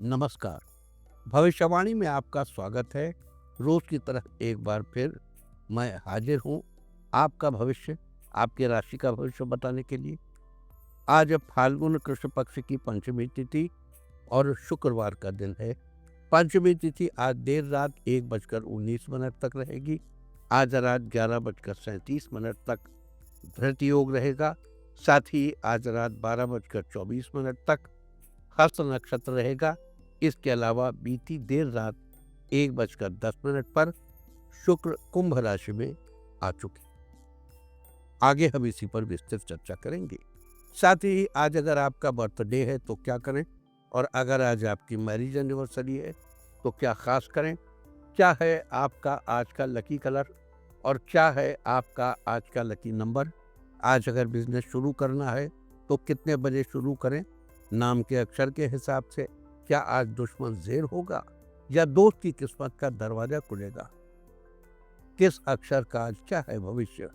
नमस्कार। भविष्यवाणी में आपका स्वागत है। रोज की तरह एक बार फिर मैं हाजिर हूँ आपका भविष्य, आपकी राशि का भविष्य बताने के लिए। आज फाल्गुन कृष्ण पक्ष की पंचमी तिथि और शुक्रवार का दिन है। पंचमी तिथि आज देर रात 1:19 तक रहेगी। आज रात 11:37 तक धृत योग रहेगा। साथ ही आज रात 12:24 तक हस्त नक्षत्र रहेगा। इसके अलावा बीती देर रात 1:10 पर शुक्र कुंभ राशि में आ चुके। आगे हम इसी पर विस्तृत चर्चा करेंगे। साथ ही आज अगर आपका बर्थडे है तो क्या करें, और अगर आज आपकी मैरिज एनिवर्सरी है तो क्या खास करें, क्या है आपका आज का लकी कलर और क्या है आपका आज का लकी नंबर। आज अगर बिजनेस शुरू करना है तो कितने बजे शुरू करें, नाम के अक्षर के हिसाब से क्या आज दुश्मन ज़ेर होगा या दोस्त की किस्मत का दरवाजा खुलेगा, किस अक्षर का आज क्या है भविष्य।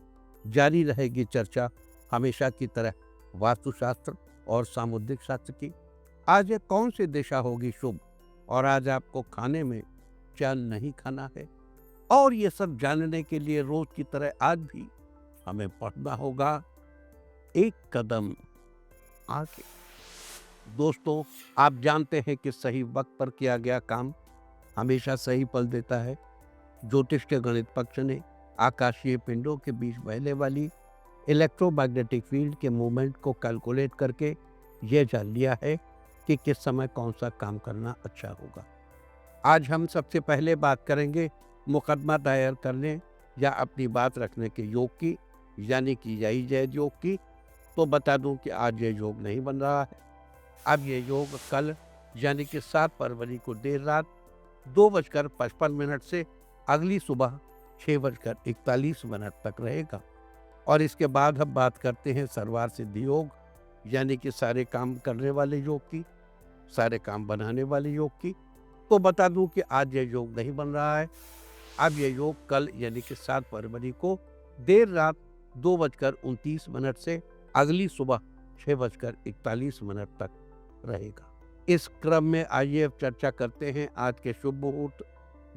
जारी रहेगी चर्चा हमेशा की तरह वास्तुशास्त्र और सामुद्रिक शास्त्र की। आज ये कौन सी दिशा होगी शुभ, और आज आपको खाने में क्या नहीं खाना है, और ये सब जानने के लिए रोज की तरह आज भी हमें पढ़ना होगा एक कदम आगे। दोस्तों, आप जानते हैं कि सही वक्त पर किया गया काम हमेशा सही फल देता है। ज्योतिष के गणित पक्ष ने आकाशीय पिंडों के बीच बहने वाली इलेक्ट्रोमैग्नेटिक फील्ड के मूवमेंट को कैलकुलेट करके यह जान लिया है कि किस समय कौन सा काम करना अच्छा होगा। आज हम सबसे पहले बात करेंगे मुकदमा दायर करने या अपनी बात रखने के योग की, यानी कि यही जय योग की। तो बता दूं कि आज ये योग नहीं बन रहा है। अब ये योग कल यानी कि 7 फरवरी को देर रात 2:55 से अगली सुबह 6:41 तक रहेगा। और इसके बाद हम बात करते हैं सर्वार सिद्धि योग, यानी कि सारे काम करने वाले योग की, सारे काम बनाने वाले योग की। तो बता दूं कि आज ये योग नहीं बन रहा है। अब ये योग कल यानी कि 7 फरवरी को देर रात 2:29 से अगली सुबह 6:41 तक रहेगा। इस क्रम में आइए अब चर्चा करते हैं आज के शुभ मुहूर्त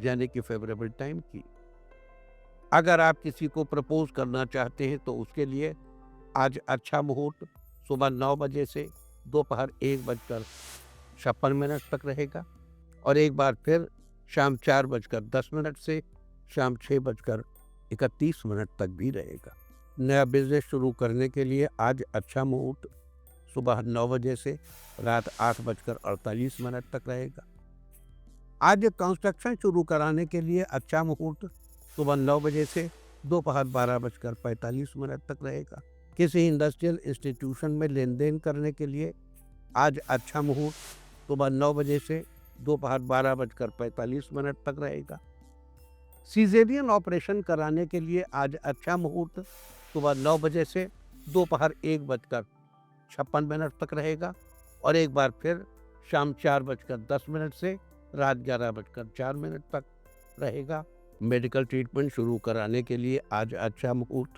यानी कि फेवरेबल टाइम की। अगर आप किसी को प्रपोज करना चाहते हैं तो उसके लिए आज अच्छा मुहूर्त सुबह 9 बजे से दोपहर 1:56 तक रहेगा, और एक बार फिर शाम 4:10 से शाम 6:31 तक भी रहेगा। नया बिजनेस शुरू करने के लिए आज अच्छा मुहूर्त सुबह 9 बजे से रात 8:48 तक रहेगा। आज कंस्ट्रक्शन शुरू कराने के लिए अच्छा मुहूर्त सुबह 9 बजे से दोपहर 12:45 तक रहेगा। किसी इंडस्ट्रियल इंस्टीट्यूशन में लेन देन करने के लिए आज अच्छा मुहूर्त सुबह 9 बजे से दोपहर 12:45 तक रहेगा। सीजेरियन ऑपरेशन कराने के लिए आज अच्छा मुहूर्त सुबह 9 बजे से दोपहर 1:56 तक रहेगा, और एक बार फिर शाम 4:10 से रात 11:04 तक रहेगा। मेडिकल ट्रीटमेंट शुरू कराने के लिए आज अच्छा मुहूर्त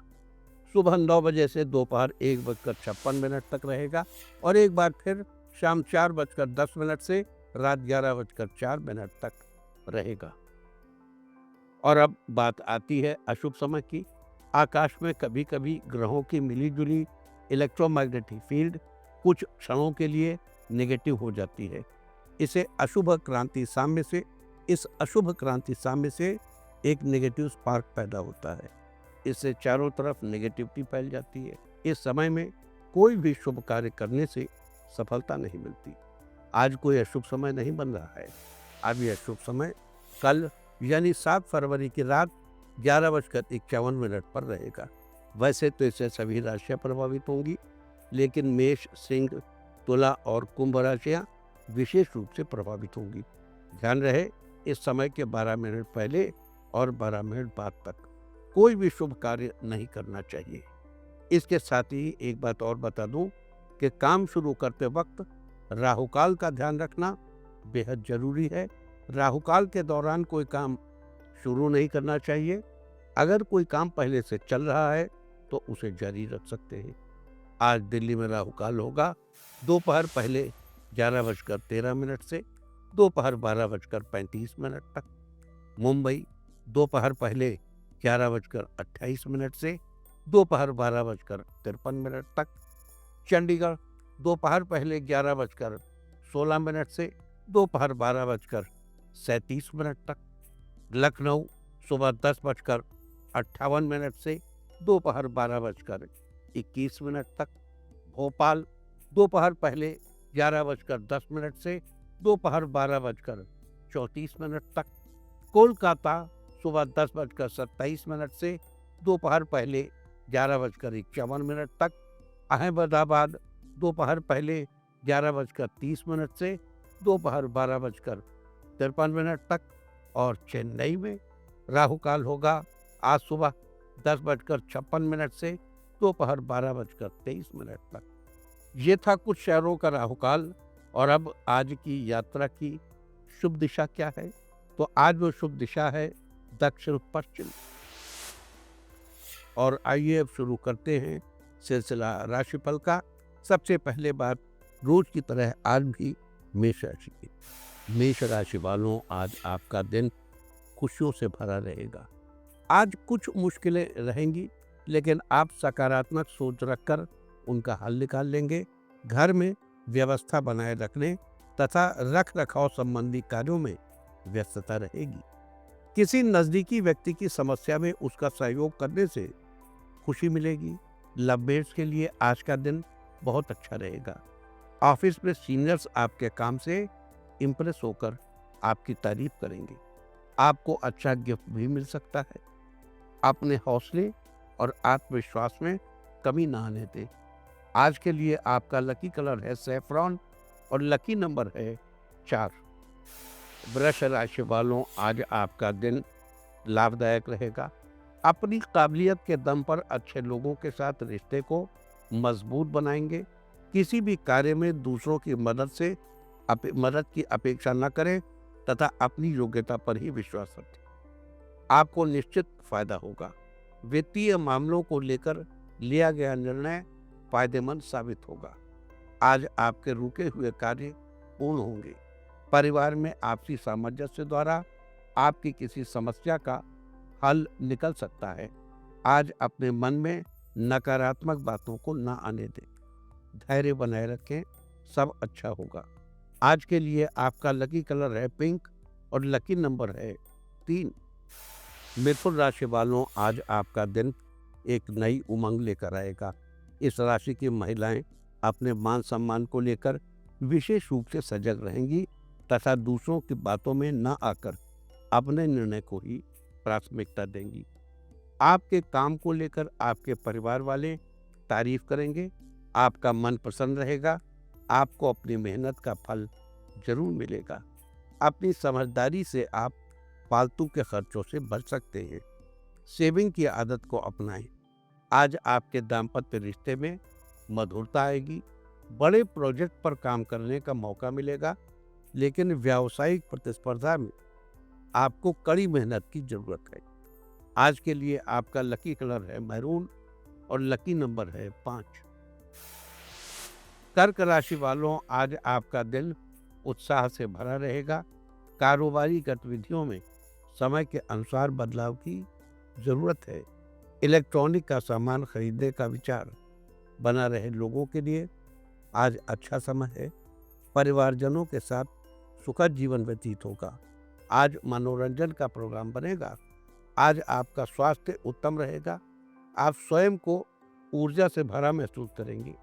सुबह 9 बजे से दोपहर 1:56 तक रहेगा, और एक बार फिर शाम 4:10 से रात 11:04 तक रहेगा। और अब बात आती है अशुभ समय की। आकाश में कभी कभी ग्रहों की मिली-जुली इलेक्ट्रोमैग्नेटिक फील्ड कुछ क्षणों के लिए नेगेटिव हो जाती है। इस अशुभ क्रांति साम्य से एक नेगेटिव स्पार्क पैदा होता है। इससे चारों तरफ नेगेटिविटी फैल जाती है। इस समय में कोई भी शुभ कार्य करने से सफलता नहीं मिलती। आज कोई अशुभ समय नहीं बन रहा है। अब यह शुभ समय कल यानी 7 फरवरी की रात 11:51 पर रहेगा। वैसे तो इससे सभी राशियां प्रभावित होंगी, लेकिन मेष, सिंह, तुला और कुंभ राशियां विशेष रूप से प्रभावित होंगी। ध्यान रहे, इस समय के 12 मिनट पहले और 12 मिनट बाद तक कोई भी शुभ कार्य नहीं करना चाहिए। इसके साथ ही एक बात और बता दूं कि काम शुरू करते वक्त राहुकाल का ध्यान रखना बेहद जरूरी है। राहुकाल के दौरान कोई काम शुरू नहीं करना चाहिए। अगर कोई काम पहले से चल रहा है तो उसे जारी रख सकते हैं। आज दिल्ली में राहुकाल होगा दोपहर पहले 11:13 से दोपहर 12:35 तक। मुंबई दोपहर पहले 11:28 से दोपहर 12:53 तक। चंडीगढ़ दोपहर पहले 11:16 से दोपहर 12:37 तक। लखनऊ सुबह 10:58 से दोपहर 12:21 तक। भोपाल दोपहर पहले 11:10 से दोपहर 12:34 तक। कोलकाता सुबह 10:27 से दोपहर पहले 11:51 तक। अहमदाबाद दोपहर पहले 11:30 से दोपहर 12:53 तक। और चेन्नई में राहु काल होगा आज सुबह 10:56 से दोपहर 12:23 तक। ये था कुछ शहरों का राहु काल। और अब आज की यात्रा की शुभ दिशा क्या है? तो आज वो शुभ दिशा है दक्षिण पश्चिम। और आइए अब शुरू करते हैं सिलसिला राशिफल का। सबसे पहले बात रोज की तरह आज भी मेष राशि की। मेष राशि वालों, आज आपका दिन खुशियों से भरा रहेगा। आज कुछ मुश्किलें रहेंगी, लेकिन आप सकारात्मक सोच रखकर उनका हल निकाल लेंगे। घर में व्यवस्था बनाए रखने तथा रख रखाव संबंधी कार्यों में व्यस्तता रहेगी। किसी नजदीकी व्यक्ति की समस्या में उसका सहयोग करने से खुशी मिलेगी। लवमेट्स के लिए आज का दिन बहुत अच्छा रहेगा। ऑफिस में सीनियर्स आपके काम से इम्प्रेस होकर आपकी तारीफ करेंगे। आपको अच्छा गिफ्ट भी मिल सकता है। अपने हौसले और आत्मविश्वास में कमी ना आने दें। आज के लिए आपका लकी कलर है सैफरॉन और लकी नंबर है 4। वृष राशि वालों, आज आपका दिन लाभदायक रहेगा। अपनी काबिलियत के दम पर अच्छे लोगों के साथ रिश्ते को मजबूत बनाएंगे। किसी भी कार्य में दूसरों की मदद की अपेक्षा न करें तथा अपनी योग्यता पर ही विश्वास रखें। आपको निश्चित फायदा होगा। वित्तीय मामलों को लेकर लिया गया निर्णय फायदेमंद साबित होगा। आज आपके रुके हुए कार्य पूर्ण होंगे। परिवार में आपसी सामंजस्य द्वारा आपकी किसी समस्या का हल निकल सकता है। आज अपने मन में नकारात्मक बातों को न आने दें। धैर्य बनाए रखें, सब अच्छा होगा। आज के लिए आपका लकी कलर है पिंक और लकी नंबर है 3। मिथुन राशि वालों, आज आपका दिन एक नई उमंग लेकर आएगा। इस राशि की महिलाएं अपने मान सम्मान को लेकर विशेष रूप से सजग रहेंगी तथा दूसरों की बातों में न आकर अपने निर्णय को ही प्राथमिकता देंगी। आपके काम को लेकर आपके परिवार वाले तारीफ करेंगे। आपका मन प्रसन्न रहेगा। आपको अपनी मेहनत का फल जरूर मिलेगा। अपनी समझदारी से आप फालतू के खर्चों से बच सकते हैं। सेविंग की आदत को अपनाएं। आज आपके दाम्पत्य रिश्ते में मधुरता आएगी। बड़े प्रोजेक्ट पर काम करने का मौका मिलेगा, लेकिन व्यावसायिक प्रतिस्पर्धा में आपको कड़ी मेहनत की जरूरत है। आज के लिए आपका लकी कलर है मैरून और लकी नंबर है 5। कर्क राशि वालों, आज आपका दिन उत्साह से भरा रहेगा। कारोबारी गतिविधियों में समय के अनुसार बदलाव की जरूरत है। इलेक्ट्रॉनिक का सामान खरीदने का विचार बना रहे लोगों के लिए आज अच्छा समय है। परिवारजनों के साथ सुखद जीवन व्यतीत होगा। आज मनोरंजन का प्रोग्राम बनेगा। आज आपका स्वास्थ्य उत्तम रहेगा। आप स्वयं को ऊर्जा से भरा महसूस करेंगे।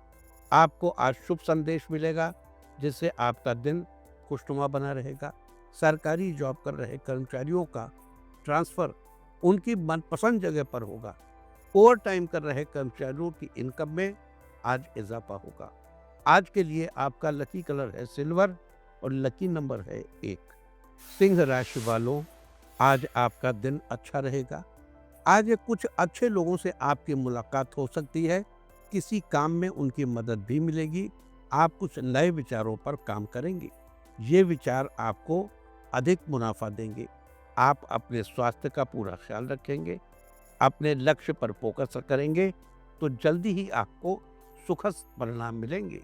आपको आज शुभ संदेश मिलेगा, जिससे आपका दिन खुशनुमा बना रहेगा। सरकारी जॉब कर रहे कर्मचारियों का ट्रांसफर उनकी मनपसंद जगह पर होगा। ओवर टाइम कर रहे कर्मचारियों की इनकम में आज इजाफा होगा। आज के लिए आपका लकी कलर है सिल्वर और लकी नंबर है 1। सिंह राशि वालों, आज आपका दिन अच्छा रहेगा। आज कुछ अच्छे लोगों से आपकी मुलाकात हो सकती है। किसी काम में उनकी मदद भी मिलेगी। आप कुछ नए विचारों पर काम करेंगे। ये विचार आपको अधिक मुनाफा देंगे। आप अपने स्वास्थ्य का पूरा ख्याल रखेंगे। अपने लक्ष्य पर फोकस करेंगे तो जल्दी ही आपको सुखद परिणाम मिलेंगे।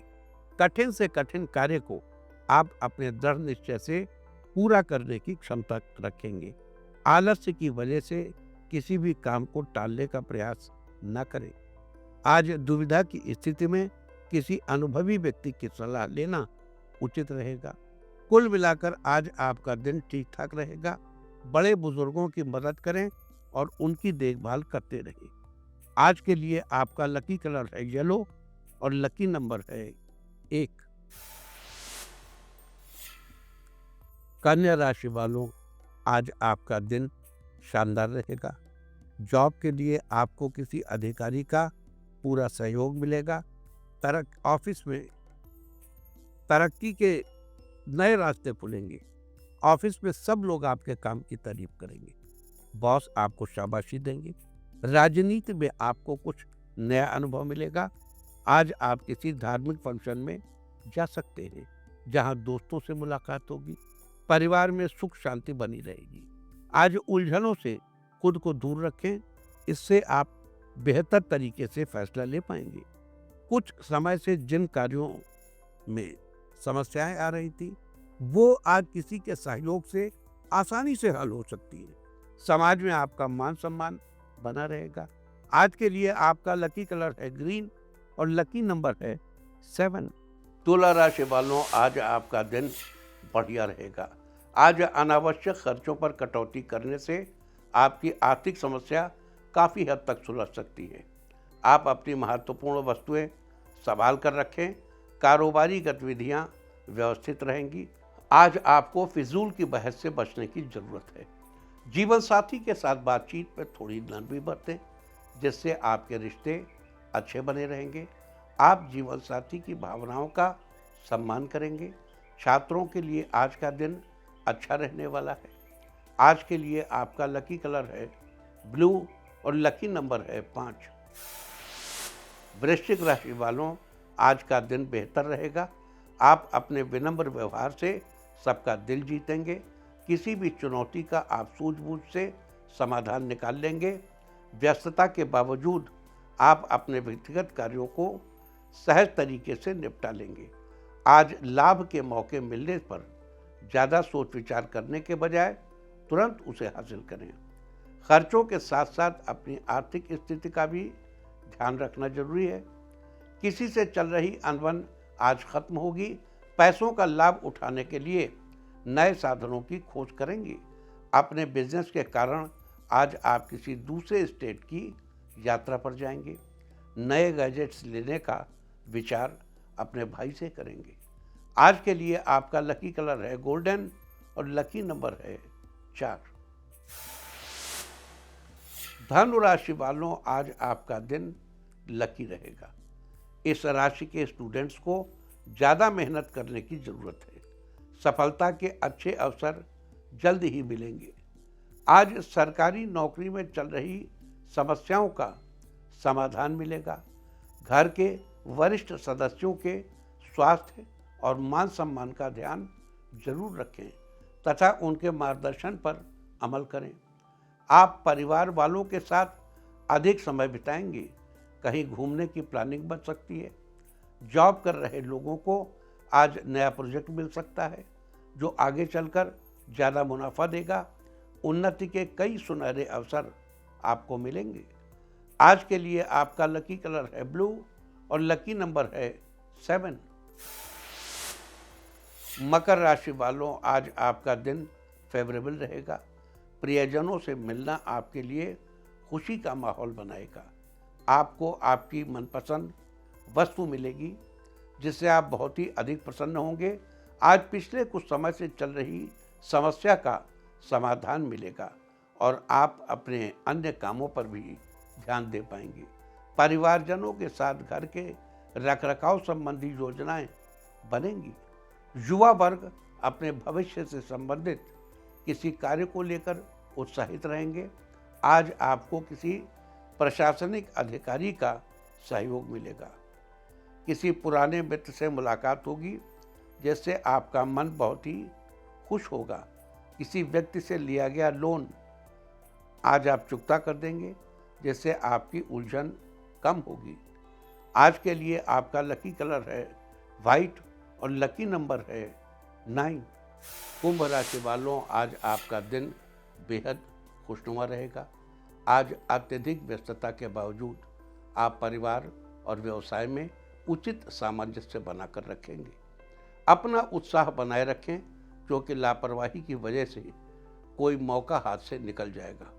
कठिन से कठिन कार्य को आप अपने दृढ़ निश्चय से पूरा करने की क्षमता रखेंगे। आलस्य की वजह से किसी भी काम को टालने का प्रयास न करें। आज दुविधा की स्थिति में किसी अनुभवी व्यक्ति की सलाह लेना उचित रहेगा। कुल मिलाकर आज आपका दिन ठीक ठाक रहेगा। बड़े बुजुर्गों की मदद करें और उनकी देखभाल करते रहें। आज के लिए आपका लकी कलर है येलो और लकी नंबर है 1। कन्या राशि वालों, आज आपका दिन शानदार रहेगा। जॉब के लिए आपको किसी अधिकारी का पूरा सहयोग मिलेगा। ऑफिस में तरक्की के नए रास्ते खुलेंगे। ऑफिस में सब लोग आपके काम की तारीफ करेंगे। बॉस आपको शाबाशी देंगे। राजनीति में आपको कुछ नया अनुभव मिलेगा। आज आप किसी धार्मिक फंक्शन में जा सकते हैं जहां दोस्तों से मुलाकात होगी। परिवार में सुख शांति बनी रहेगी। आज उलझनों से खुद को दूर रखें, इससे आप बेहतर तरीके से फैसला ले पाएंगे। कुछ समय से जिन कार्यों में समस्याएं आ रही थी वो आज किसी के सहयोग से आसानी से हल हो सकती है। समाज में आपका मान सम्मान बना रहेगा। आज के लिए आपका लकी कलर है ग्रीन और लकी नंबर है 7। तुला राशि वालों, आज आपका दिन बढ़िया रहेगा। आज अनावश्यक खर्चों पर कटौती करने से आपकी आर्थिक समस्या काफ़ी हद तक सुलझ सकती है। आप अपनी महत्वपूर्ण वस्तुएं संभाल कर रखें। कारोबारी गतिविधियां व्यवस्थित रहेंगी। आज आपको फिजूल की बहस से बचने की जरूरत है। जीवन साथी के साथ बातचीत में थोड़ी नरमी बरतें, जिससे आपके रिश्ते अच्छे बने रहेंगे। आप जीवन साथी की भावनाओं का सम्मान करेंगे। छात्रों के लिए आज का दिन अच्छा रहने वाला है। आज के लिए आपका लकी कलर है ब्लू और लकी नंबर है 5। वृश्चिक राशि वालों, आज का दिन बेहतर रहेगा। आप अपने विनम्र व्यवहार से सबका दिल जीतेंगे। किसी भी चुनौती का आप सूझबूझ से समाधान निकाल लेंगे। व्यस्तता के बावजूद आप अपने व्यक्तिगत कार्यों को सहज तरीके से निपटा लेंगे। आज लाभ के मौके मिलने पर ज़्यादा सोच विचार करने के बजाय तुरंत उसे हासिल करें। खर्चों के साथ साथ अपनी आर्थिक स्थिति का भी ध्यान रखना जरूरी है। किसी से चल रही अनबन आज खत्म होगी। पैसों का लाभ उठाने के लिए नए साधनों की खोज करेंगे। अपने बिजनेस के कारण आज आप किसी दूसरे स्टेट की यात्रा पर जाएंगे। नए गैजेट्स लेने का विचार अपने भाई से करेंगे। आज के लिए आपका लकी कलर है गोल्डन और लकी नंबर है 4। धनु राशि वालों, आज आपका दिन लकी रहेगा। इस राशि के स्टूडेंट्स को ज़्यादा मेहनत करने की ज़रूरत है। सफलता के अच्छे अवसर जल्द ही मिलेंगे। आज सरकारी नौकरी में चल रही समस्याओं का समाधान मिलेगा। घर के वरिष्ठ सदस्यों के स्वास्थ्य और मान सम्मान का ध्यान जरूर रखें तथा उनके मार्गदर्शन पर अमल करें। आप परिवार वालों के साथ अधिक समय बिताएंगे। कहीं घूमने की प्लानिंग बन सकती है। जॉब कर रहे लोगों को आज नया प्रोजेक्ट मिल सकता है जो आगे चलकर ज़्यादा मुनाफा देगा। उन्नति के कई सुनहरे अवसर आपको मिलेंगे। आज के लिए आपका लकी कलर है ब्लू और लकी नंबर है 7। मकर राशि वालों, आज आपका दिन फेवरेबल रहेगा। प्रियजनों से मिलना आपके लिए खुशी का माहौल बनाएगा। आपको आपकी मनपसंद वस्तु मिलेगी जिससे आप बहुत ही अधिक प्रसन्न होंगे। आज पिछले कुछ समय से चल रही समस्या का समाधान मिलेगा और आप अपने अन्य कामों पर भी ध्यान दे पाएंगे। परिवारजनों के साथ घर के रखरखाव संबंधी योजनाएं बनेंगी। युवा वर्ग अपने भविष्य से संबंधित किसी कार्य को लेकर उत्साहित रहेंगे। आज आपको किसी प्रशासनिक अधिकारी का सहयोग मिलेगा। किसी पुराने मित्र से मुलाकात होगी जिससे आपका मन बहुत ही खुश होगा। किसी व्यक्ति से लिया गया लोन आज आप चुकता कर देंगे जिससे आपकी उलझन कम होगी। आज के लिए आपका लकी कलर है वाइट और लकी नंबर है 9 कुंभ राशि वालों, आज आपका दिन बेहद खुशनुमा रहेगा। आज अत्यधिक व्यस्तता के बावजूद आप परिवार और व्यवसाय में उचित सामंजस्य बनाकर रखेंगे। अपना उत्साह बनाए रखें, क्योंकि लापरवाही की वजह से कोई मौका हाथ से निकल जाएगा।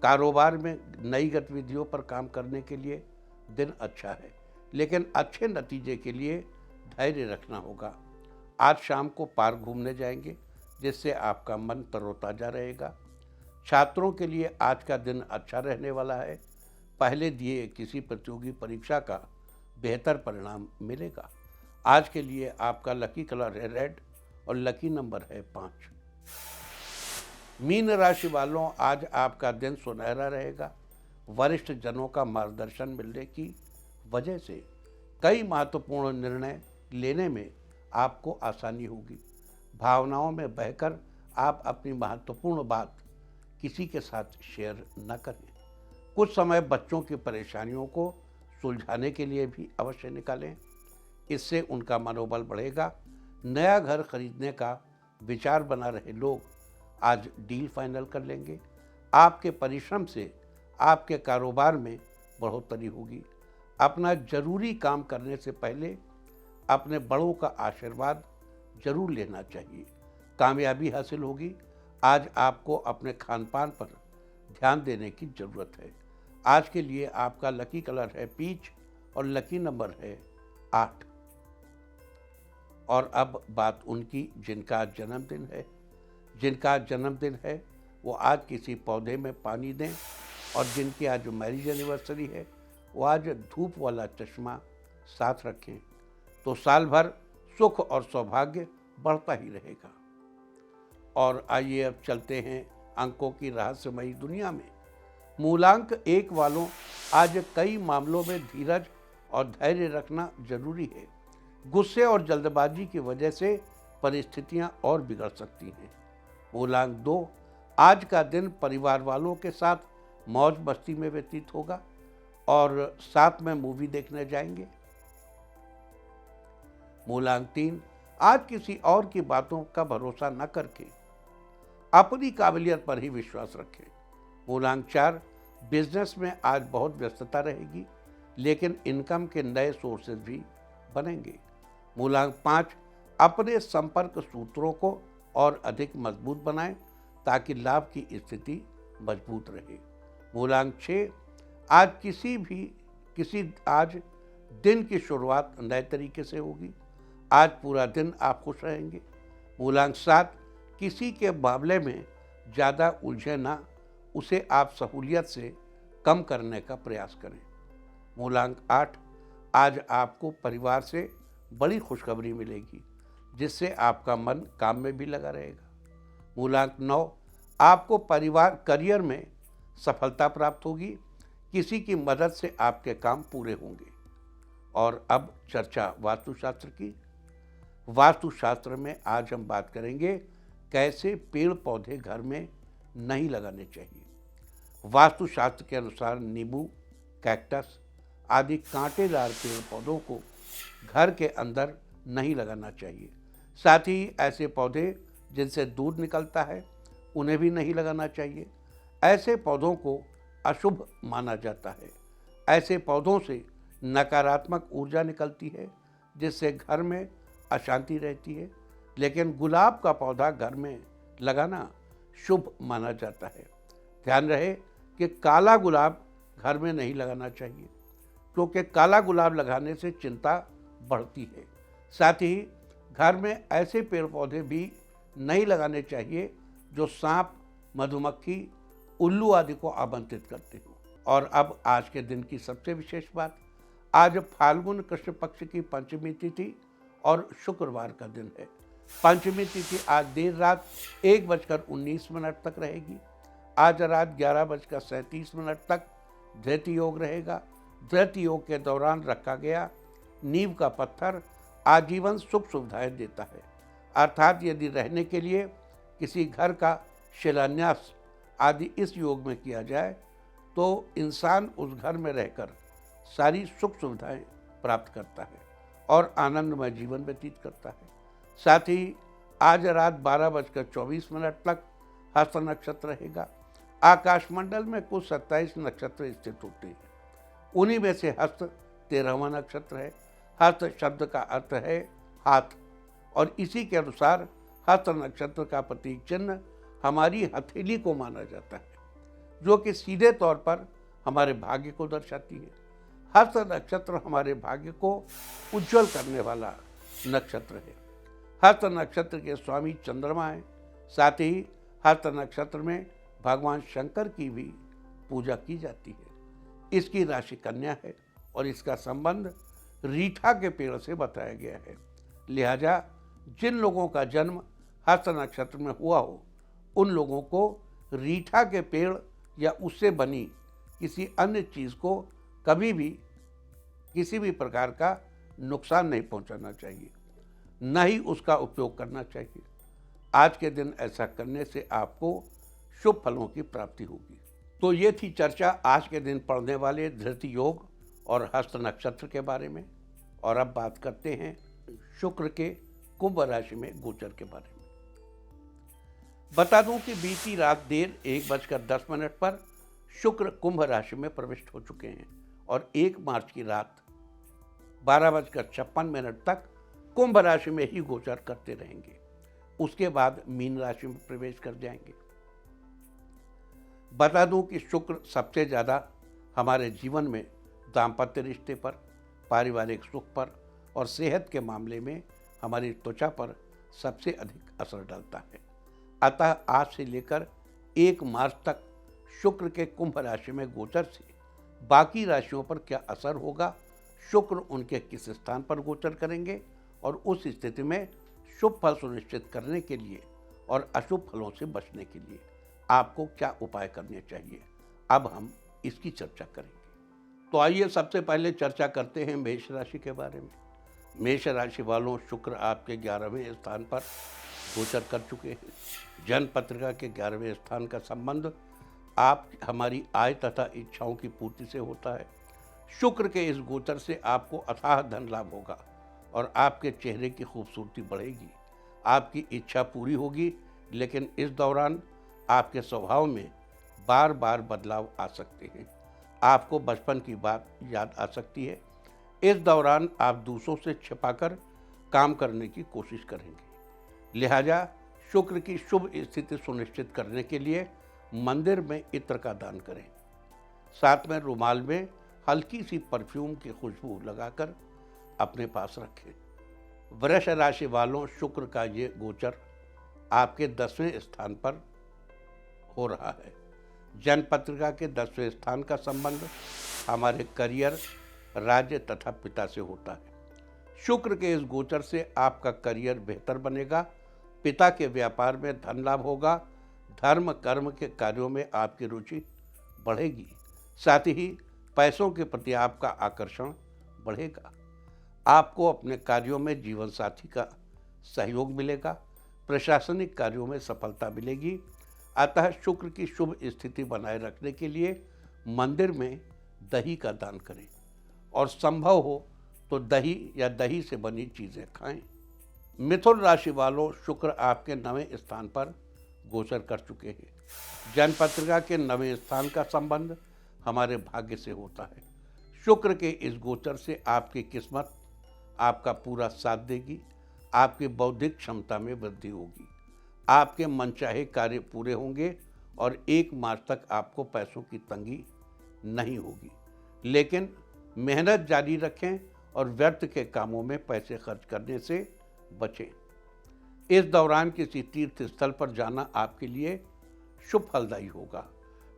कारोबार में नई गतिविधियों पर काम करने के लिए दिन अच्छा है, लेकिन अच्छे नतीजे के लिए धैर्य रखना होगा। आज शाम को पार्क घूमने जाएंगे, जिससे आपका मन तरोताजा रहेगा। छात्रों के लिए आज का दिन अच्छा रहने वाला है। पहले दिए किसी प्रतियोगी परीक्षा का बेहतर परिणाम मिलेगा। आज के लिए आपका लकी कलर है रेड और लकी नंबर है 5। मीन राशि वालों, आज आपका दिन सुनहरा रहेगा। वरिष्ठ जनों का मार्गदर्शन मिलने की वजह से कई महत्वपूर्ण निर्णय लेने में आपको आसानी होगी। भावनाओं में बहकर आप अपनी महत्वपूर्ण बात किसी के साथ शेयर न करें। कुछ समय बच्चों की परेशानियों को सुलझाने के लिए भी अवश्य निकालें, इससे उनका मनोबल बढ़ेगा। नया घर खरीदने का विचार बना रहे लोग आज डील फाइनल कर लेंगे। आपके परिश्रम से आपके कारोबार में बढ़ोतरी होगी। अपना जरूरी काम करने से पहले अपने बड़ों का आशीर्वाद जरूर लेना चाहिए। कामयाबी हासिल होगी। आज आपको अपने खान पान पर ध्यान देने की ज़रूरत है। आज के लिए आपका लकी कलर है पीच और लकी नंबर है 8। और अब बात उनकी जिनका जन्मदिन है। जिनका जन्मदिन है वो आज किसी पौधे में पानी दें, और जिनकी आज मैरिज एनिवर्सरी है वो आज धूप वाला चश्मा साथ रखें, तो साल भर सुख और सौभाग्य बढ़ता ही रहेगा। और आइए अब चलते हैं अंकों की रहस्यमयी दुनिया में। मूलांक 1 वालों, आज कई मामलों में धीरज और धैर्य रखना जरूरी है। गुस्से और जल्दबाजी की वजह से परिस्थितियां और बिगड़ सकती हैं। मूलांक 2, आज का दिन परिवार वालों के साथ मौज मस्ती में व्यतीत होगा और साथ में मूवी देखने जाएंगे। मूलांक 3, आज किसी और की बातों का भरोसा न करके अपनी काबिलियत पर ही विश्वास रखें। मूलांक 4, बिजनेस में आज बहुत व्यस्तता रहेगी, लेकिन इनकम के नए सोर्सेज भी बनेंगे। मूलांक 5, अपने संपर्क सूत्रों को और अधिक मजबूत बनाएं, ताकि लाभ की स्थिति मजबूत रहे। मूलांक 6, आज दिन की शुरुआत नए तरीके से होगी। आज पूरा दिन आप खुश रहेंगे। मूलांक 7, किसी के मामले में ज़्यादा उलझे ना, उसे आप सहूलियत से कम करने का प्रयास करें। मूलांक 8, आज आपको परिवार से बड़ी खुशखबरी मिलेगी, जिससे आपका मन काम में भी लगा रहेगा। मूलांक 9, आपको करियर में सफलता प्राप्त होगी। किसी की मदद से आपके काम पूरे होंगे। और अब चर्चा वास्तुशास्त्र की। वास्तुशास्त्र में आज हम बात करेंगे कैसे पेड़ पौधे घर में नहीं लगाने चाहिए। वास्तुशास्त्र के अनुसार नींबू, कैक्टस आदि कांटेदार पेड़ पौधों को घर के अंदर नहीं लगाना चाहिए। साथ ही ऐसे पौधे जिनसे दूध निकलता है उन्हें भी नहीं लगाना चाहिए। ऐसे पौधों को अशुभ माना जाता है। ऐसे पौधों से नकारात्मक ऊर्जा निकलती है, जिससे घर में अशांति रहती है। लेकिन गुलाब का पौधा घर में लगाना शुभ माना जाता है। ध्यान रहे कि काला गुलाब घर में नहीं लगाना चाहिए, क्योंकि काला गुलाब लगाने से चिंता बढ़ती है। साथ ही घर में ऐसे पेड़ पौधे भी नहीं लगाने चाहिए जो सांप, मधुमक्खी, उल्लू आदि को आमंत्रित करते हो। और अब आज के दिन की सबसे विशेष बात, आज फाल्गुन कृष्ण पक्ष की पंचमी तिथि और शुक्रवार का दिन है। पंचमी तिथि आज देर रात 1:19 तक रहेगी। आज रात 11:37 तक धृति योग रहेगा। धृति योग के दौरान रखा गया नींव का पत्थर आजीवन सुख सुविधाएं देता है। अर्थात यदि रहने के लिए किसी घर का शिलान्यास आदि इस योग में किया जाए तो इंसान उस घर में रहकर सारी सुख सुविधाएं प्राप्त करता है और आनंदमय जीवन व्यतीत करता है। साथ ही आज रात 12:24 तक हस्त नक्षत्र रहेगा। आकाशमंडल में कुल 27 नक्षत्र स्थित होते हैं, उन्हीं में से हस्त 13वां नक्षत्र है। हस्त शब्द का अर्थ है हाथ, और इसी के अनुसार हस्त नक्षत्र का प्रतीक चिन्ह हमारी हथेली को माना जाता है, जो कि सीधे तौर पर हमारे भाग्य को दर्शाती है। हस्त नक्षत्र हमारे भाग्य को उज्जवल करने वाला नक्षत्र है। हस्त नक्षत्र के स्वामी चंद्रमा हैं। साथ ही हस्त नक्षत्र में भगवान शंकर की भी पूजा की जाती है। इसकी राशि कन्या है और इसका संबंध रीठा के पेड़ से बताया गया है। लिहाजा जिन लोगों का जन्म हस्त नक्षत्र में हुआ हो, उन लोगों को रीठा के पेड़ या उससे बनी किसी अन्य चीज़ को कभी भी किसी भी प्रकार का नुकसान नहीं पहुंचाना चाहिए, न ही उसका उपयोग करना चाहिए। आज के दिन ऐसा करने से आपको शुभ फलों की प्राप्ति होगी। तो ये थी चर्चा आज के दिन पढ़ने वाले धृति योग और हस्त नक्षत्र के बारे में। और अब बात करते हैं शुक्र के कुंभ राशि में गोचर के बारे में। बता दूं कि बीती रात देर 1:10 पर शुक्र कुंभ राशि में प्रविष्ट हो चुके हैं और 1 मार्च की रात 12:56 तक कुंभ राशि में ही गोचर करते रहेंगे। उसके बाद मीन राशि में प्रवेश कर जाएंगे। बता दूं कि शुक्र सबसे ज़्यादा हमारे जीवन में दाम्पत्य रिश्ते पर, पारिवारिक सुख पर और सेहत के मामले में हमारी त्वचा पर सबसे अधिक असर डालता है। अतः आज से लेकर 1 मार्च तक शुक्र के कुंभ राशि में गोचर से बाकी राशियों पर क्या असर होगा, शुक्र उनके किस स्थान पर गोचर करेंगे और उस स्थिति में शुभ फल सुनिश्चित करने के लिए और अशुभ फलों से बचने के लिए आपको क्या उपाय करने चाहिए, अब हम इसकी चर्चा करेंगे। तो आइए सबसे पहले चर्चा करते हैं मेष राशि के बारे में। मेष राशि वालों, शुक्र आपके 11वें स्थान पर गोचर कर चुके हैं। जन्म पत्रिका के 11वें स्थान का संबंध आप हमारी आय तथा इच्छाओं की पूर्ति से होता है। शुक्र के इस गोचर से आपको अथाह धन लाभ होगा और आपके चेहरे की खूबसूरती बढ़ेगी। आपकी इच्छा पूरी होगी, लेकिन इस दौरान आपके स्वभाव में बार बार बदलाव आ सकते हैं। आपको बचपन की बात याद आ सकती है। इस दौरान आप दूसरों से छिपाकर काम करने की कोशिश करेंगे। लिहाजा शुक्र की शुभ स्थिति सुनिश्चित करने के लिए मंदिर में इत्र का दान करें। साथ में रुमाल में हल्की सी परफ्यूम की खुशबू लगाकर अपने पास रखें। वृष राशि वालों, शुक्र का ये गोचर आपके 10वें स्थान पर हो रहा है। जन्म पत्रिका के 10वें स्थान का संबंध हमारे करियर, राज्य तथा पिता से होता है। शुक्र के इस गोचर से आपका करियर बेहतर बनेगा, पिता के व्यापार में धन लाभ होगा, धर्म कर्म के कार्यों में आपकी रुचि बढ़ेगी। साथ ही पैसों के प्रति आपका आकर्षण बढ़ेगा। आपको अपने कार्यों में जीवन साथी का सहयोग मिलेगा, प्रशासनिक कार्यों में सफलता मिलेगी। अतः शुक्र की शुभ स्थिति बनाए रखने के लिए मंदिर में दही का दान करें और संभव हो तो दही या दही से बनी चीज़ें खाएं। मिथुन राशि वालों, शुक्र आपके 9वें स्थान पर गोचर कर चुके हैं। जन्म पत्रिका के 9वें स्थान का संबंध हमारे भाग्य से होता है। शुक्र के इस गोचर से आपकी किस्मत आपका पूरा साथ देगी। आपकी बौद्धिक क्षमता में वृद्धि होगी। आपके मनचाहे कार्य पूरे होंगे और 1 मार्च तक आपको पैसों की तंगी नहीं होगी। लेकिन मेहनत जारी रखें और व्यर्थ के कामों में पैसे खर्च करने से बचें। इस दौरान किसी तीर्थ स्थल पर जाना आपके लिए शुभ फलदायी होगा।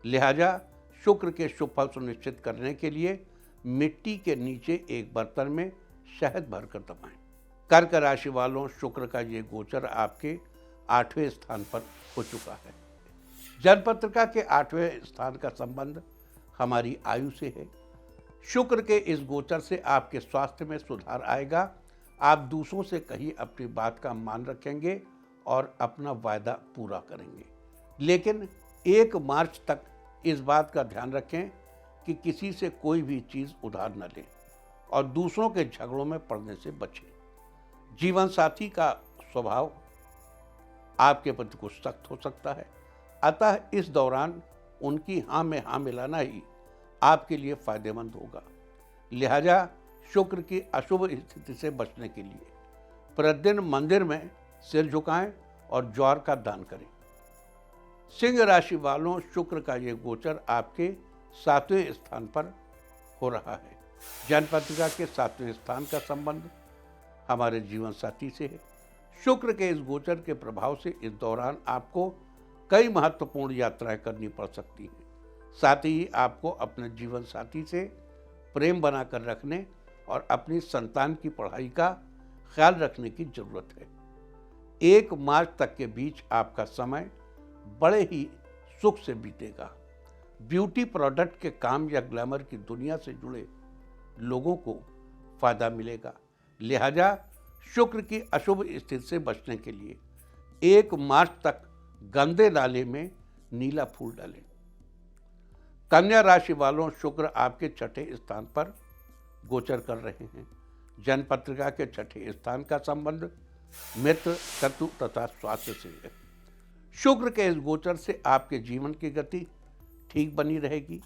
लिहाजा शुक्र के शुभ फल सुनिश्चित करने के लिए मिट्टी के नीचे एक बर्तन में शहद भरकर दबाएं। कर्क राशि वालों, शुक्र का ये गोचर आपके 8वें स्थान पर हो चुका है। जन्म पत्रिका के 8वें स्थान का संबंध हमारी आयु से है। शुक्र के इस गोचर से आपके स्वास्थ्य में सुधार आएगा। आप दूसरों से कही अपनी बात का मान रखेंगे और अपना वायदा पूरा करेंगे। लेकिन 1 मार्च तक इस बात का ध्यान रखें कि किसी से कोई भी चीज़ उधार न लें और दूसरों के झगड़ों में पड़ने से बचें। जीवन साथी का स्वभाव आपके प्रति कुछ सख्त हो सकता है, अतः इस दौरान उनकी हाँ में हाँ मिलाना ही आपके लिए फायदेमंद होगा। लिहाजा शुक्र की अशुभ स्थिति से बचने के लिए प्रतिदिन मंदिर में सिर झुकाएं और ज्वार का दान करें। सिंह राशि वालों, शुक्र का ये गोचर आपके 7वें स्थान पर हो रहा है। जन्मपत्रिका के 7वें स्थान का संबंध हमारे जीवन साथी से है। शुक्र के इस गोचर के प्रभाव से इस दौरान आपको कई महत्वपूर्ण यात्राएं करनी पड़ सकती हैं। साथ ही आपको अपने जीवन साथी से प्रेम बनाकर रखने और अपनी संतान की पढ़ाई का ख्याल रखने की जरूरत है। 1 मार्च तक के बीच आपका समय बड़े ही सुख से बीतेगा। ब्यूटी प्रोडक्ट के काम या ग्लैमर की दुनिया से जुड़े लोगों को फायदा मिलेगा। लिहाजा शुक्र की अशुभ स्थिति से बचने के लिए 1 मार्च तक गंदे नाले में नीला फूल डालें। कन्या राशि वालों, शुक्र आपके 6ठे स्थान पर गोचर कर रहे हैं। जन्मपत्रिका के 6ठे स्थान का संबंध मित्र, शत्रु तथा स्वास्थ्य से है। शुक्र के इस गोचर से आपके जीवन की गति ठीक बनी रहेगी।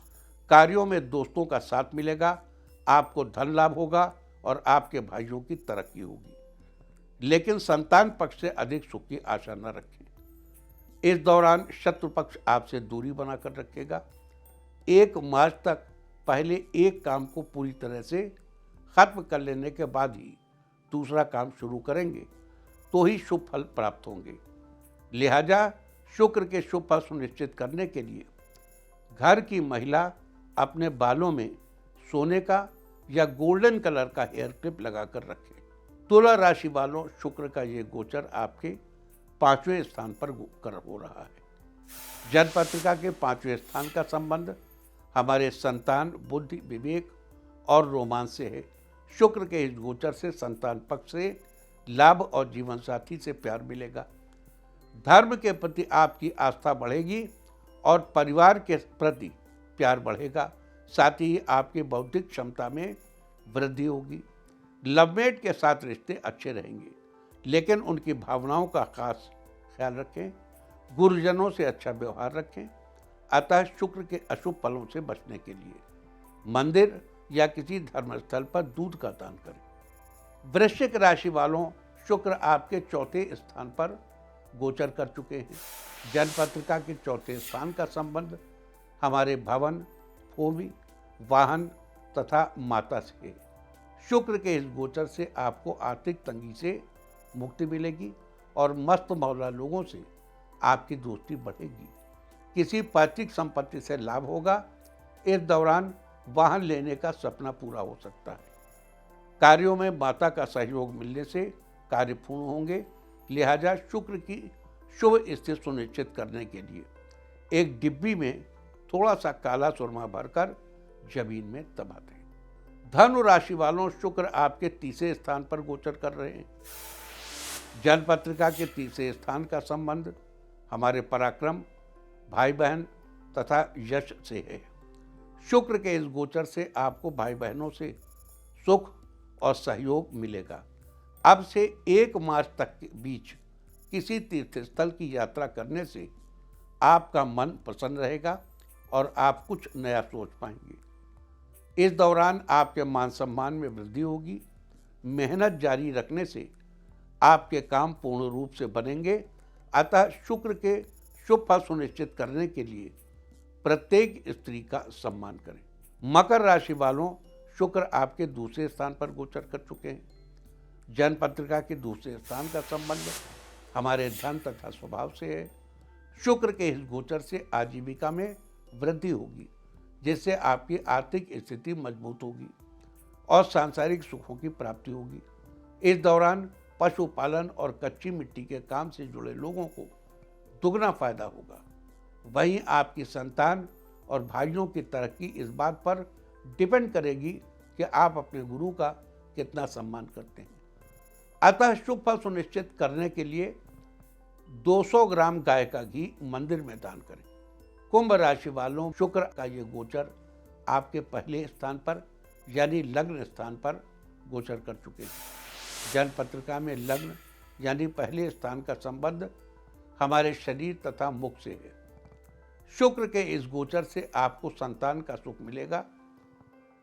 कार्यों में दोस्तों का साथ मिलेगा, आपको धन लाभ होगा और आपके भाइयों की तरक्की होगी। लेकिन संतान पक्ष से अधिक सुख की आशा न रखें। इस दौरान शत्रु पक्ष आपसे दूरी बनाकर रखेगा। 1 मार्च तक पहले एक काम को पूरी तरह से खत्म कर लेने के बाद ही दूसरा काम शुरू करेंगे तो ही शुभ फल प्राप्त होंगे। लिहाजा शुक्र के शुभ फल सुनिश्चित करने के लिए घर की महिला अपने बालों में सोने का या गोल्डन कलर का हेयर क्लिप लगाकर रखें। तुला राशि वालों, शुक्र का ये गोचर आपके 5वें स्थान पर हो रहा है। जन्मपत्रिका के 5वें स्थान का संबंध हमारे संतान, बुद्धि, विवेक और रोमांच से है। शुक्र के इस गोचर से संतान पक्ष से लाभ और जीवन साथी से प्यार मिलेगा। धर्म के प्रति आपकी आस्था बढ़ेगी और परिवार के प्रति प्यार बढ़ेगा। साथ ही आपकी बौद्धिक क्षमता में वृद्धि होगी। लवमेट के साथ रिश्ते अच्छे रहेंगे, लेकिन उनकी भावनाओं का खास ख्याल रखें। गुरुजनों से अच्छा व्यवहार रखें। अतः शुक्र के अशुभ फलों से बचने के लिए मंदिर या किसी धर्मस्थल पर दूध का दान करें। वृश्चिक राशि वालों, शुक्र आपके 4थे स्थान पर गोचर कर चुके हैं। जन्मपत्रिका के 4थे स्थान का संबंध हमारे भवन, भूमि, वाहन तथा माता से है। शुक्र के इस गोचर से आपको आर्थिक तंगी से मुक्ति मिलेगी और मस्त मौला लोगों से आपकी दोस्ती बढ़ेगी। किसी पैतृक संपत्ति से लाभ होगा। इस दौरान वाहन लेने का सपना पूरा हो सकता है। कार्यों में माता का सहयोग मिलने से कार्य पूर्ण होंगे। लिहाजा शुक्र की शुभ स्थिति सुनिश्चित करने के लिए एक डिब्बी में थोड़ा सा काला सुरमा भरकर जमीन में दबा दें। धनु राशि वालों, शुक्र आपके 3रे स्थान पर गोचर कर रहे हैं। जन्मपत्रिका के 3रे स्थान का संबंध हमारे पराक्रम, भाई बहन तथा यश से है। शुक्र के इस गोचर से आपको भाई बहनों से सुख और सहयोग मिलेगा। अब से 1 मार्च तक के बीच किसी तीर्थ स्थल की यात्रा करने से आपका मन प्रसन्न रहेगा और आप कुछ नया सोच पाएंगे। इस दौरान आपके मान सम्मान में वृद्धि होगी। मेहनत जारी रखने से आपके काम पूर्ण रूप से बनेंगे। अतः शुक्र के शुभ फल सुनिश्चित करने के लिए प्रत्येक स्त्री का सम्मान करें। मकर राशि वालों, शुक्र आपके 2रे स्थान पर गोचर कर चुके हैं। जन्मपत्रिका के 2रे स्थान का संबंध हमारे धन तथा स्वभाव से है। शुक्र के इस गोचर से आजीविका में वृद्धि होगी, जिससे आपकी आर्थिक स्थिति मजबूत होगी और सांसारिक सुखों की प्राप्ति होगी। इस दौरान पशुपालन और कच्ची मिट्टी के काम से जुड़े लोगों को दुगना फायदा होगा। वहीं आपकी संतान और भाइयों की तरक्की इस बात पर डिपेंड करेगी कि आप अपने गुरु का कितना सम्मान करते हैं। अतः शुभ फल सुनिश्चित करने के लिए 200 ग्राम गाय का घी मंदिर में दान करें। कुंभ राशि वालों, शुक्र का ये गोचर आपके पहले स्थान पर यानी लग्न स्थान पर गोचर कर चुके हैं। जन्मपत्रिका में लग्न यानी पहले स्थान का संबंध हमारे शरीर तथा मुख से है। शुक्र के इस गोचर से आपको संतान का सुख मिलेगा।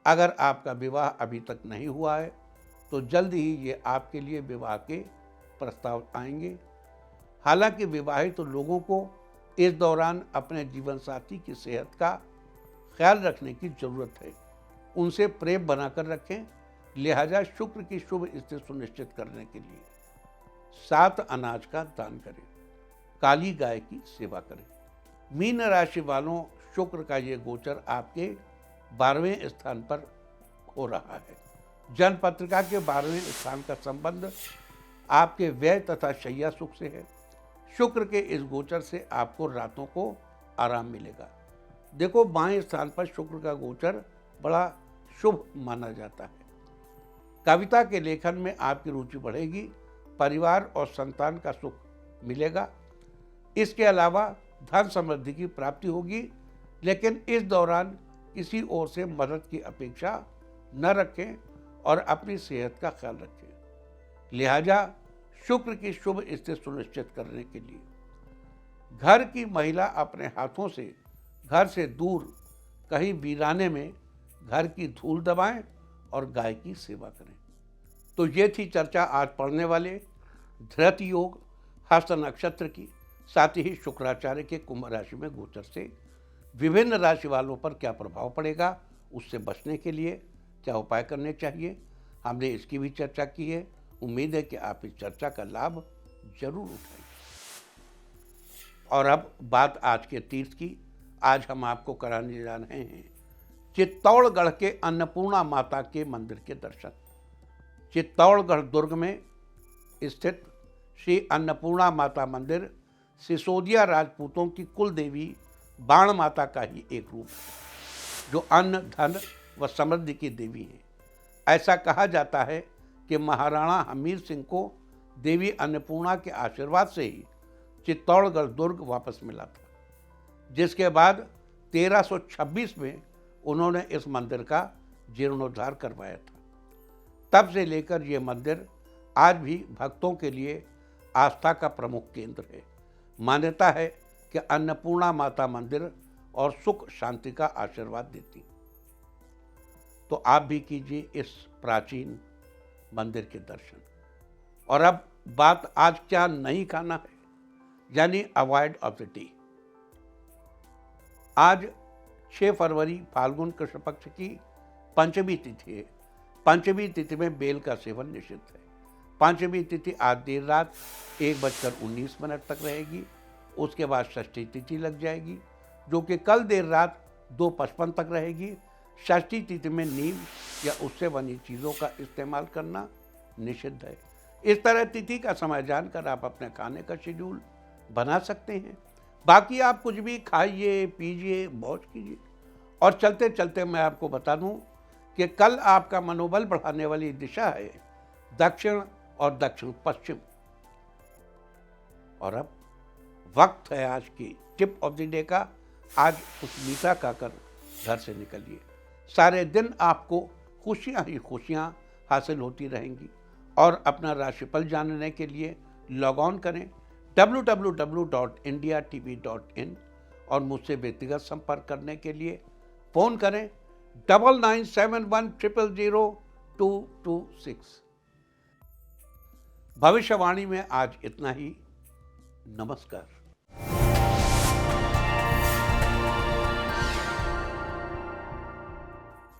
अगर आपका विवाह अभी तक नहीं हुआ है तो जल्द ही ये आपके लिए विवाह के प्रस्ताव आएंगे। हालांकि विवाहित लोगों को इस दौरान अपने जीवन साथी की सेहत का ख्याल रखने की जरूरत है। उनसे प्रेम बनाकर रखें। लिहाजा शुक्र की शुभ स्थिति सुनिश्चित करने के लिए 7 अनाज का दान करें, काली गाय की सेवा करें। मीन राशि वालों, शुक्र का ये गोचर आपके 12वें स्थान पर हो रहा है। जन्म पत्रिका के 12वें स्थान का संबंध आपके व्यय तथा शैया सुख से है। शुक्र के इस गोचर से आपको रातों को आराम मिलेगा। देखो, बाएं स्थान पर शुक्र का गोचर बड़ा शुभ माना जाता है। कविता के लेखन में आपकी रुचि बढ़ेगी। परिवार और संतान का सुख मिलेगा। इसके अलावा धन समृद्धि की प्राप्ति होगी, लेकिन इस दौरान किसी और से मदद की अपेक्षा न रखें और अपनी सेहत का ख्याल रखें। लिहाजा शुक्र की शुभ स्थिति सुनिश्चित करने के लिए घर की महिला अपने हाथों से घर से दूर कहीं वीराने में घर की धूल दबाएं और गाय की सेवा करें। तो ये थी चर्चा आज पढ़ने वाले धृत योग हस्त नक्षत्र की, साथ ही शुक्राचार्य के कुंभ राशि में गोचर से विभिन्न राशि वालों पर क्या प्रभाव पड़ेगा, उससे बचने के लिए क्या उपाय करने चाहिए, हमने इसकी भी चर्चा की है। उम्मीद है कि आप इस चर्चा का लाभ जरूर उठाएंगे। और अब बात आज के तीर्थ की। आज हम आपको कराने जा रहे हैं चित्तौड़गढ़ के अन्नपूर्णा माता के मंदिर के दर्शन। चित्तौड़गढ़ दुर्ग में स्थित श्री अन्नपूर्णा माता मंदिर सिसोदिया राजपूतों की कुल देवी बाण माता का ही एक रूप है, जो अन्न, धन व समृद्धि की देवी है। ऐसा कहा जाता है कि महाराणा हमीर सिंह को देवी अन्नपूर्णा के आशीर्वाद से ही चित्तौड़गढ़ दुर्ग वापस मिला था, जिसके बाद 1326 में उन्होंने इस मंदिर का जीर्णोद्धार करवाया था। तब से लेकर ये मंदिर आज भी भक्तों के लिए आस्था का प्रमुख केंद्र है। मान्यता है कि अन्नपूर्णा माता मंदिर और सुख शांति का आशीर्वाद देती। तो आप भी कीजिए इस प्राचीन मंदिर के दर्शन। और अब बात आज क्या नहीं खाना है, यानी अवॉइड ऑफ द टी। आज 6 फरवरी फाल्गुन कृष्ण पक्ष की पंचमी तिथि है। पंचमी तिथि में बेल का सेवन निषिद्ध है। पंचमी तिथि आज देर रात 1:19 तक रहेगी। उसके बाद षष्ठी तिथि लग जाएगी, जो कि कल देर रात 2:55 तक रहेगी। षष्ठी तिथि में नीम या उससे बनी चीज़ों का इस्तेमाल करना निषिद्ध है। इस तरह तिथि का समय जानकर आप अपने खाने का शेड्यूल बना सकते हैं। बाकी आप कुछ भी खाइए, पीजिए, मौज कीजिए। और चलते चलते मैं आपको बता दूं कि कल आपका मनोबल बढ़ाने वाली दिशा है दक्षिण और दक्षिण पश्चिम। और अब वक्त है आज की टिप ऑफ द डे का। आज कुछ मीठा खाकर घर से निकलिए। सारे दिन आपको खुशियां ही खुशियां हासिल होती रहेंगी। और अपना राशिफल जानने के लिए लॉग ऑन करें www.indiatv.in और मुझसे व्यक्तिगत संपर्क करने के लिए फ़ोन करें 9971000226। भविष्यवाणी में आज इतना ही। नमस्कार।